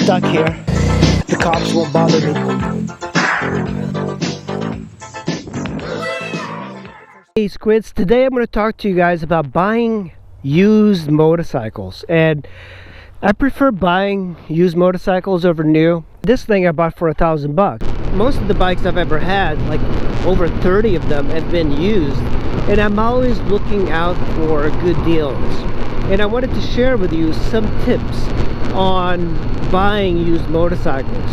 stuck here. The cops won't bother me. Hey Squids, today I'm going to talk to you guys about buying used motorcycles. And I prefer buying used motorcycles over new. This thing I bought for $1,000. Most of the bikes I've ever had, like over 30 of them, have been used. And I'm always looking out for good deals. And I wanted to share with you some tips on buying used motorcycles.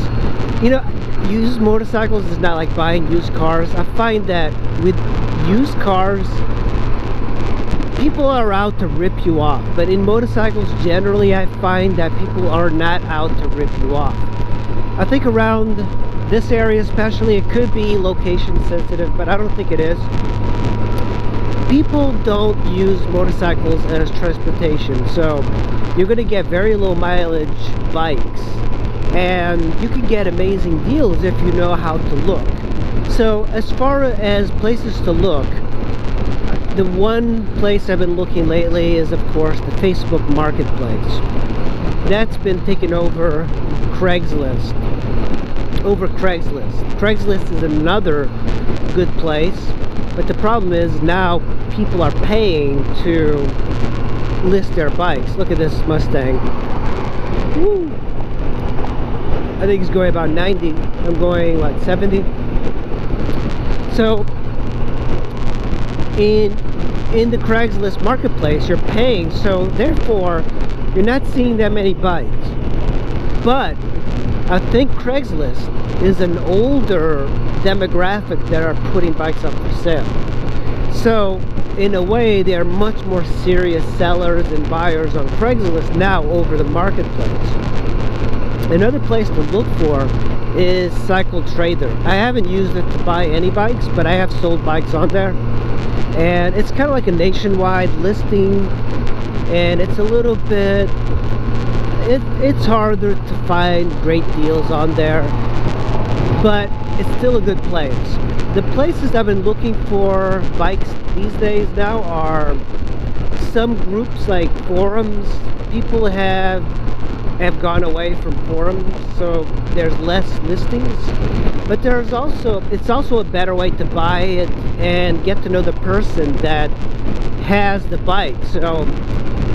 You know, used motorcycles is not like buying used cars. I find that with used cars, people are out to rip you off. But in motorcycles, generally, I find that people are not out to rip you off. I think around this area especially, it could be location sensitive, but I don't think it is. People don't use motorcycles as transportation, so you're going to get very low mileage bikes, and you can get amazing deals if you know how to look. So as far as places to look, the one place I've been looking lately is, of course, the Facebook Marketplace. That's been taken over Craigslist. Craigslist is another good place, but the problem is now people are paying to list their bikes. Look at this Mustang. Woo. I think it's going about 90. I'm going, what, 70? So in the Craigslist Marketplace, you're paying, so therefore you're not seeing that many bikes. But I think Craigslist is an older demographic that are putting bikes up for sale. So in a way, they are much more serious sellers and buyers on Craigslist now over the Marketplace. Another place to look for is Cycle Trader. I haven't used it to buy any bikes, but I have sold bikes on there. And it's kind of like a nationwide listing, and it's a little bit, it's harder to find great deals on there, but it's still a good place. The places I've been looking for bikes these days now are some groups like forums. People have gone away from forums, so there's less listings. But there's also, it's also a better way to buy it and get to know the person that has the bike. So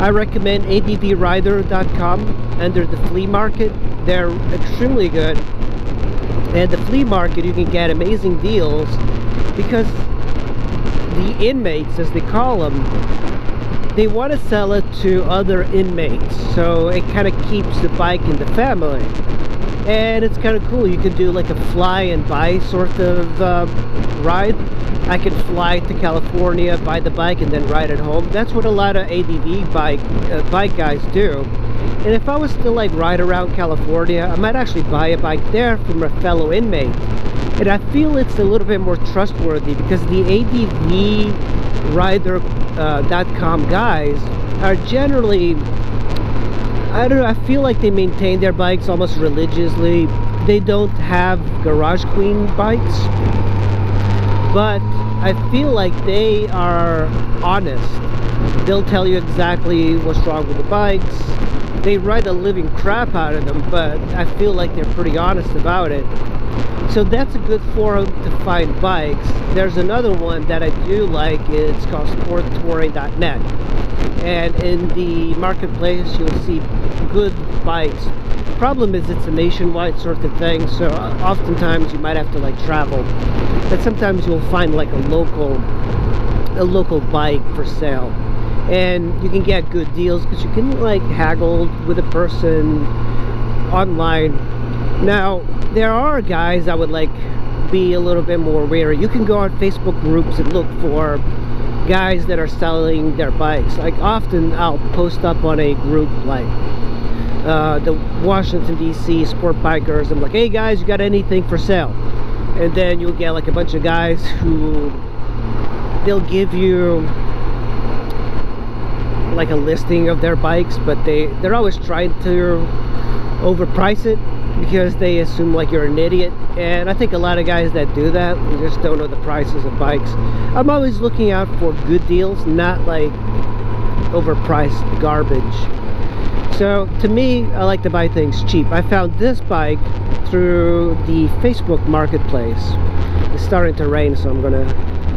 I recommend advrider.com under the flea market. They're extremely good. And the flea market, you can get amazing deals because the inmates, as they call them, they want to sell it to other inmates, so it kind of keeps the bike in the family. And it's kind of cool. You can do like a fly and buy sort of ride. I can fly to California, buy the bike, and then ride it home. That's what a lot of ADV bike guys do. And if I was to like ride around California, I might actually buy a bike there from a fellow inmate. And I feel it's a little bit more trustworthy because the advrider.com guys are generally, I don't know, I feel like they maintain their bikes almost religiously. They don't have Garage Queen bikes, but I feel like they are honest. They'll tell you exactly what's wrong with the bikes. They write a living crap out of them, but I feel like they're pretty honest about it. So that's a good forum to find bikes. There's another one that I do like. It's called sporttouring.net. And in the marketplace, you'll see good bikes. Problem is, it's a nationwide sort of thing, so oftentimes you might have to like travel. But sometimes you'll find like a local bike for sale. And you can get good deals because you can like haggle with a person online. Now, there are guys I would like be a little bit more wary. You can go on Facebook groups and look for guys that are selling their bikes. Like often I'll post up on a group like the Washington DC sport bikers. I'm like, hey guys, you got anything for sale? And then you'll get like a bunch of guys who they'll give you like a listing of their bikes, but they're always trying to overprice it because they assume like you're an idiot. And I think a lot of guys that do that, they just don't know the prices of bikes. I'm always looking out for good deals, not like overpriced garbage. So to me, I like to buy things cheap. I found this bike through the Facebook Marketplace. It's starting to rain, so I'm gonna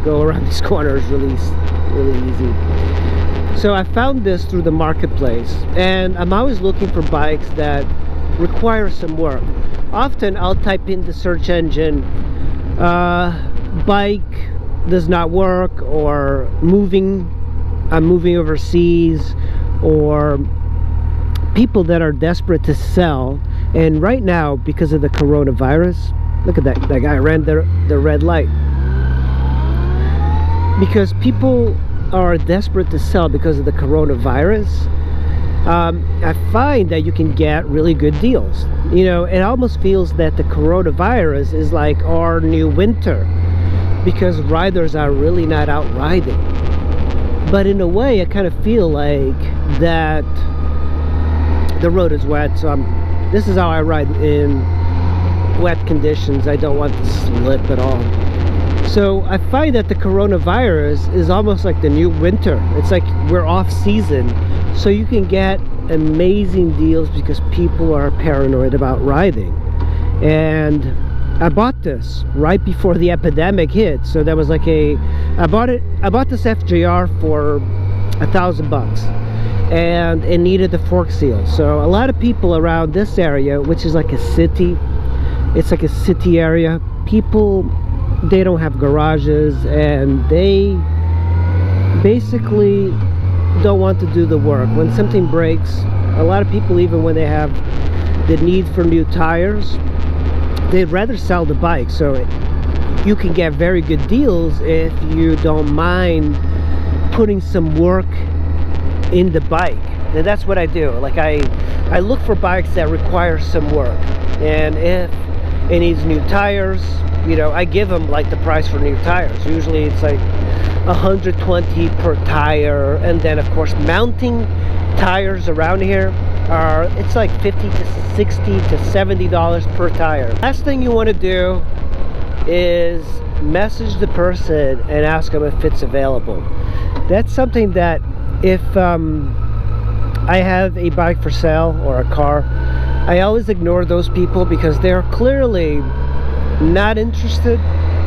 go around these corners really easy. So I found this through the Marketplace, and I'm always looking for bikes that require some work. Often I'll type in the search engine, bike does not work, or I'm moving overseas, or people that are desperate to sell. And right now, because of the coronavirus, look at that guy ran the red light. Because people are desperate to sell because of the coronavirus, I find that you can get really good deals. You know, it almost feels that the coronavirus is like our new winter, because riders are really not out riding. But in a way, I kind of feel like that the road is wet, so this is how I ride in wet conditions. I don't want to slip at all. So I find that the coronavirus is almost like the new winter. It's like we're off season, so you can get amazing deals because people are paranoid about riding. And I bought this right before the epidemic hit, so that was like I bought this FJR for $1,000, and it needed the fork seal. So a lot of people around this area, which is like a city, it's like a city area, people, they don't have garages, and they basically don't want to do the work. When something breaks, a lot of people, even when they have the need for new tires, they'd rather sell the bike. So you can get very good deals if you don't mind putting some work in the bike. And that's what I do. Like I look for bikes that require some work, and if it needs new tires, you know, I give them like the price for new tires. Usually it's like $120 per tire, and then of course mounting tires around here are, it's like $50 to $60 to $70 per tire. Last thing you want to do is message the person and ask them if it's available. That's something that if I have a bike for sale or a car, I always ignore those people because they're clearly not interested.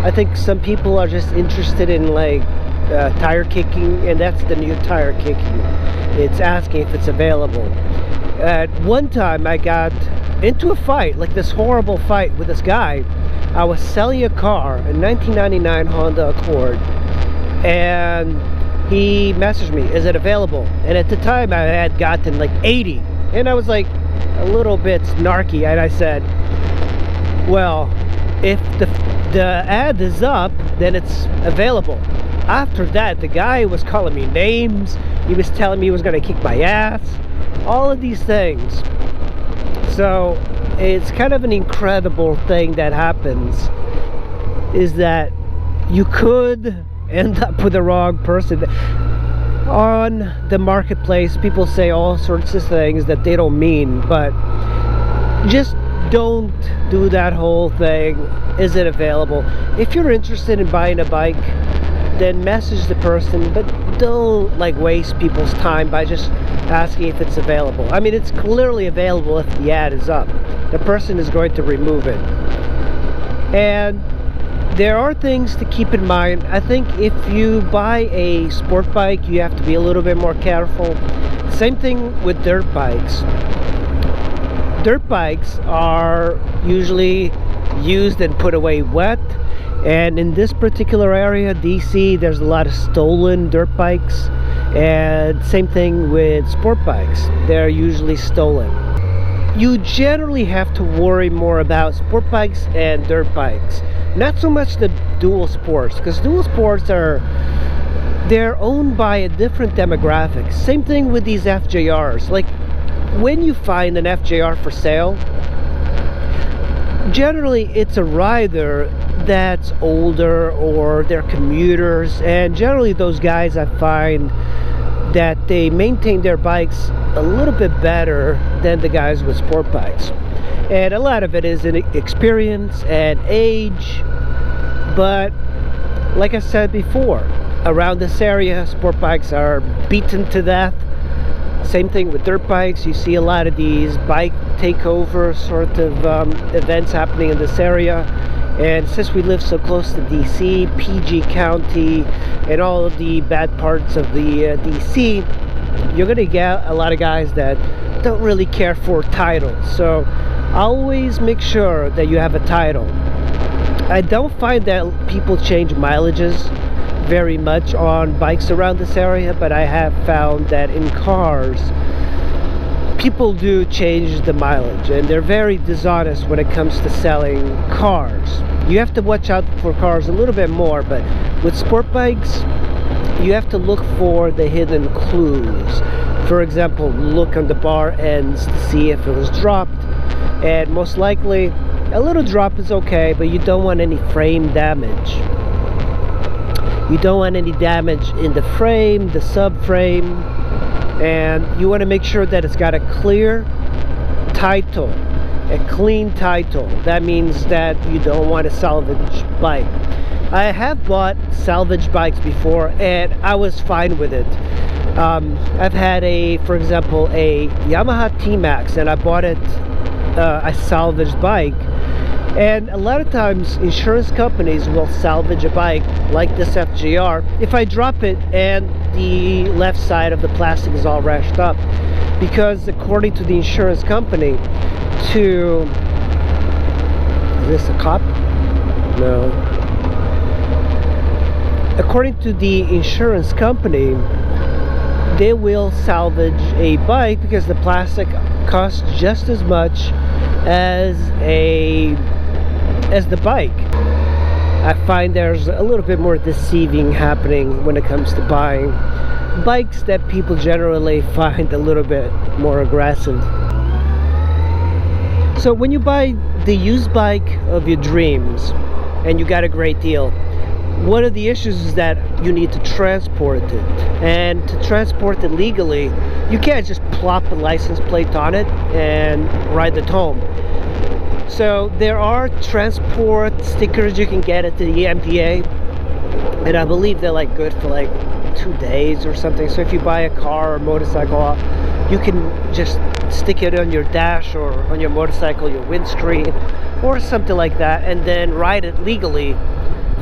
I think some people are just interested in like tire kicking, and that's the new tire kicking. It's asking if it's available. At one time I got into a fight, like this horrible fight with this guy. I was selling a car, a 1999 Honda Accord, and he messaged me, is it available? And at the time I had gotten like 80, and I was like a little bit snarky, and I said, well, if the ad is up, then it's available. After that, the guy was calling me names. He was telling me he was going to kick my ass, all of these things. So it's kind of an incredible thing that happens, is that you could end up with the wrong person. On the Marketplace, people say all sorts of things that they don't mean, but just don't do that whole thing. Is it available? If you're interested in buying a bike, then message the person, but don't like waste people's time by just asking if it's available. I mean, it's clearly available if the ad is up. The person is going to remove it. And there are things to keep in mind. I think if you buy a sport bike, you have to be a little bit more careful. Same thing with dirt bikes. Dirt bikes are usually used and put away wet, and in this particular area, DC, there's a lot of stolen dirt bikes, and same thing with sport bikes. They're usually stolen. You generally have to worry more about sport bikes and dirt bikes, not so much the dual sports, because dual sports they're owned by a different demographic. Same thing with these FJRs. Like when you find an FJR for sale, generally it's a rider that's older, or they're commuters, and generally those guys, I find that they maintain their bikes a little bit better than the guys with sport bikes. And a lot of it is in experience and age, but like I said before, around this area sport bikes are beaten to death. Same thing with dirt bikes. You see a lot of these bike takeover sort of events happening in this area. And since we live so close to DC, PG County, and all of the bad parts of the DC, you're gonna get a lot of guys that don't really care for titles. So always make sure that you have a title. I don't find that people change mileages very much on bikes around this area, but I have found that in cars people do change the mileage, and they're very dishonest when it comes to selling cars. You have to watch out for cars a little bit more, but with sport bikes you have to look for the hidden clues. For example, look on the bar ends to see if it was dropped, and most likely a little drop is okay, but you don't want any frame damage. You don't want any damage in the frame, the subframe, and you want to make sure that it's got a clear title, a clean title. That means that you don't want a salvage bike. I have bought salvage bikes before and I was fine with it. I've had for example, a Yamaha T-Max, and I bought it a salvaged bike. And a lot of times insurance companies will salvage a bike like this FJR if I drop it and the left side of the plastic is all rashed up, because according to the insurance company, is this a cop? No. According to the insurance company, they will salvage a bike because the plastic costs just as much as the bike. I find there's a little bit more deceiving happening when it comes to buying bikes that people generally find a little bit more aggressive. So when you buy the used bike of your dreams and you got a great deal, one of the issues is that you need to transport it, and to transport it legally you can't just plop a license plate on it and ride it home. So there are transport stickers you can get at the EMDA, and I believe they're like good for like 2 days or something. So if you buy a car or motorcycle, you can just stick it on your dash or on your motorcycle, your windscreen or something like that, and then ride it legally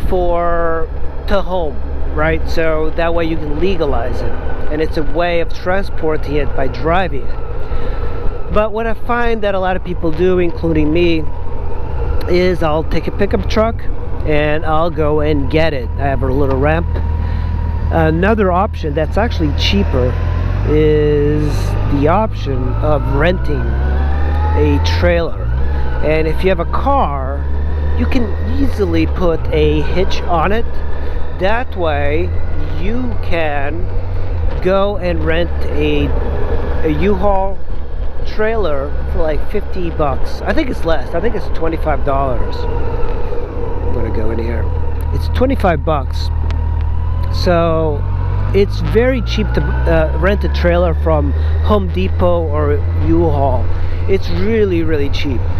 to home, right? So that way you can legalize it, and it's a way of transporting it by driving it. But what I find that a lot of people do, including me, is I'll take a pickup truck and I'll go and get it. I have a little ramp. Another option that's actually cheaper is the option of renting a trailer. And if you have a car, you can easily put a hitch on it. That way you can go and rent a U-Haul trailer for like 50 bucks. I think it's less. I think it's $25. I'm gonna go in here. It's 25 bucks. So it's very cheap to rent a trailer from Home Depot or U-Haul. It's really, really cheap.